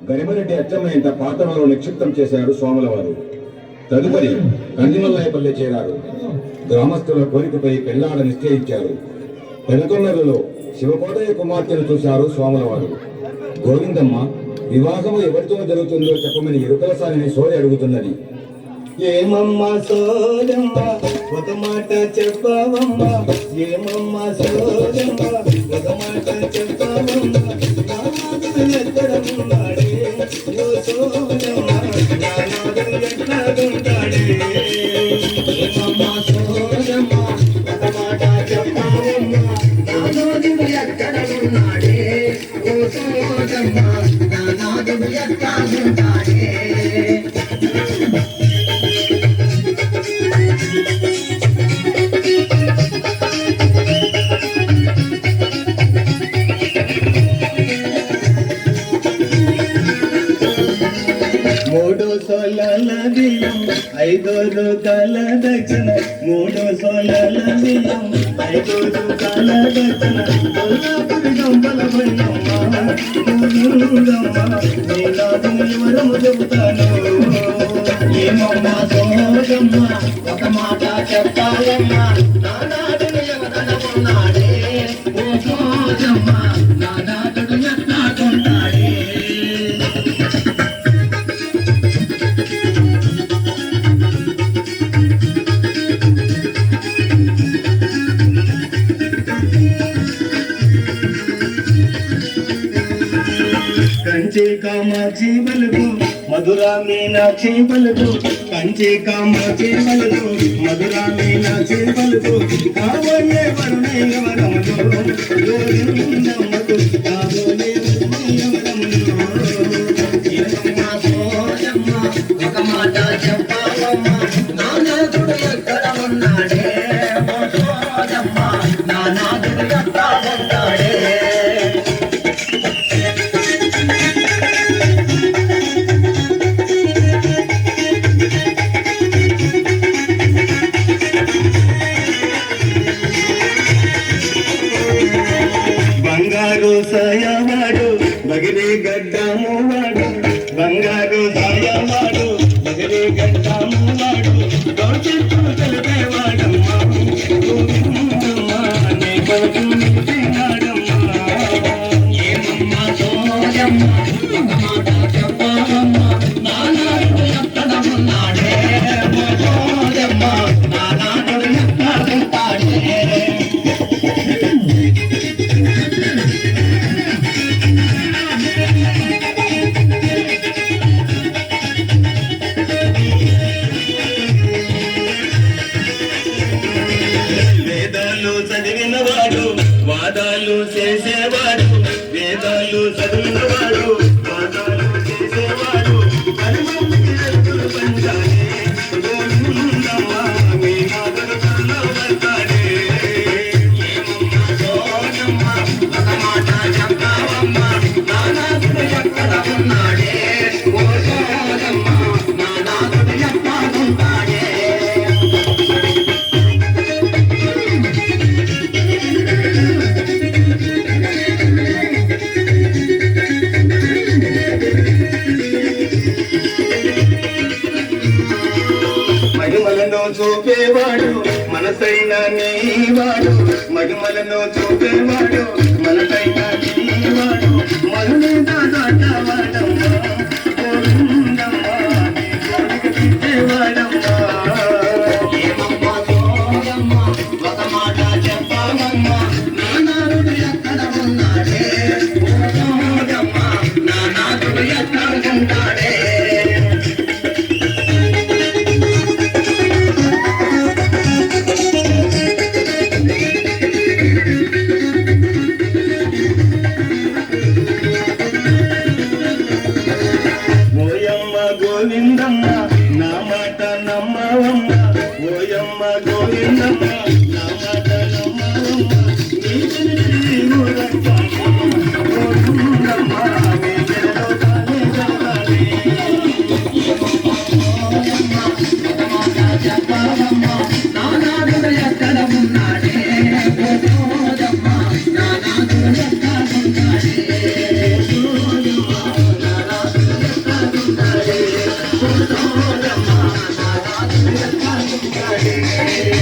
గరిమరెడ్డి అచ్చమ్మయంత పాత్రలో నిక్షిప్తం చేశాడు స్వాముల వారు. తదుపరి కందిమల్లయ్యపల్లి చేరారు. గ్రామస్తుల కోరికపై పెళ్లాడ నిశ్చయించారు. పెనుకొన్నరులో శివకోటయ్య కుమార్తెను చూశారు స్వాముల వారు. గోవిందమ్మ వివాహము ఎవరితో జరుగుతుందో చెప్పమని ఎరుకలసాని సోరి అడుగుతున్నది. ఏమమ్మా సోదమ్మ ఒక మాట చెప్పవమ్మ, ఏమమ్మ సోదమ్మ ఒక మాట చెప్పవమ్మ, ఎక్కడ ఉన్నాడే ఓ సోదమ్మ, ఎక్కడుంటాడే. ఏమమ్మ సోదమ్మ ఒక మాట చెప్పవమ్మ, నాదుడు ఎక్కడ ఉన్నాడే ఓ సోదమ్మ, నాదుడు ఎక్కడుంటాడే. మూడు సోలాల బియ్యం 5 రూపాయల దక్షిణ, 3 సోలాల బియ్యం 5 రూపాయల దక్షిణ, కొల్లాపురి గంపల బొయ్యమ్మ ఎవరము చెబుతాను. ఏమమ్మ సోదమ్మ ఒక మాట చెప్పాలమ్మ, నానాదుడు ఎవరనుకున్నాడే ఓ సోదమ్మ, నానాదుడు ఎట్లాడుకుంటాడే. కంచి కామాక్షి బలుగు మధురా మీనాక్షి బలుగు, కంచి కామాక్షి బలుగు మధురా మీనాక్షి బలుగు, కాబోయే వరుణయ్య వరములు గోవిందమ్మకు కాబోయే వరుణయ్య వరములు. ఏమమ్మ సోదమ్మ ఒక మాట చెప్పాలమ్మ, నానాదుడు ఎక్కడ ఉన్నాడే ఓ సోదమ్మ, నానాదుడు ఎక్కడ ఉన్నాడే. బంగారు సాయవాడు బగిరి గడ్డము వాడు, బంగారు సాయవాడు బగిరి గడ్డము వాడు, గౌచెట్టు తెలిపేవాడమ్మా గోవిందమ్మా నీ కొడుకు తిన్నాడమ్మా. ఏమమ్మ సోదమ్మ ఒక మాట చెప్పవమ్మ, నానాడు ఎక్కడ ఉన్నాడే ఓ సోదమ్మ, నానాడు ఎక్కడ ఉంటాడే. వేదాలు చదివినవాడు వాదాలు చేసేవాడు, వేదాలు చదివినవాడు వాదాలు చేసేవాడు, హనుమంతుడి ఎత్తులు పంచాడే గోవిందమ్మ మీ మాదరకాల్లో పడతాడే. ఏమమ్మ సోదమ్మ ఒక మాట చెప్పవమ్మ, నానాదుడు ఎక్కడ ఉన్నాడే ఓ సోదమ్మ, నానాదుడు ఎక్కడుంటాడే. మహిమలను చూపేవాడు మనసైన నీవాడు, మహిమలను చూపేవాడు మనసైన నీవాడు, మరుని దాటవాడమ్మ గోవిందమ్మ నీ కోరిక తీర్చేవాడమ్మా. ఏమమ్మ సోదమ్మ ఒక మాట చెప్పవమ్మ, నానాదుడు ఎక్కడ ఉన్నాడే ఓ సోదమ్మ, నానాదుడు ఎక్కడ ఉంటాడే. ఓయమ్మ గోవిందమ్మ నా మాట నమ్మవమ్మ, ఓయమ్మ గోవిందమ్మ నా మాట నమ్మవమ్మ, నీ చెల్లి ఊరమ్మ గోవిందమ్మ నీ చెల్లో తానే చల్లాలి. నాడే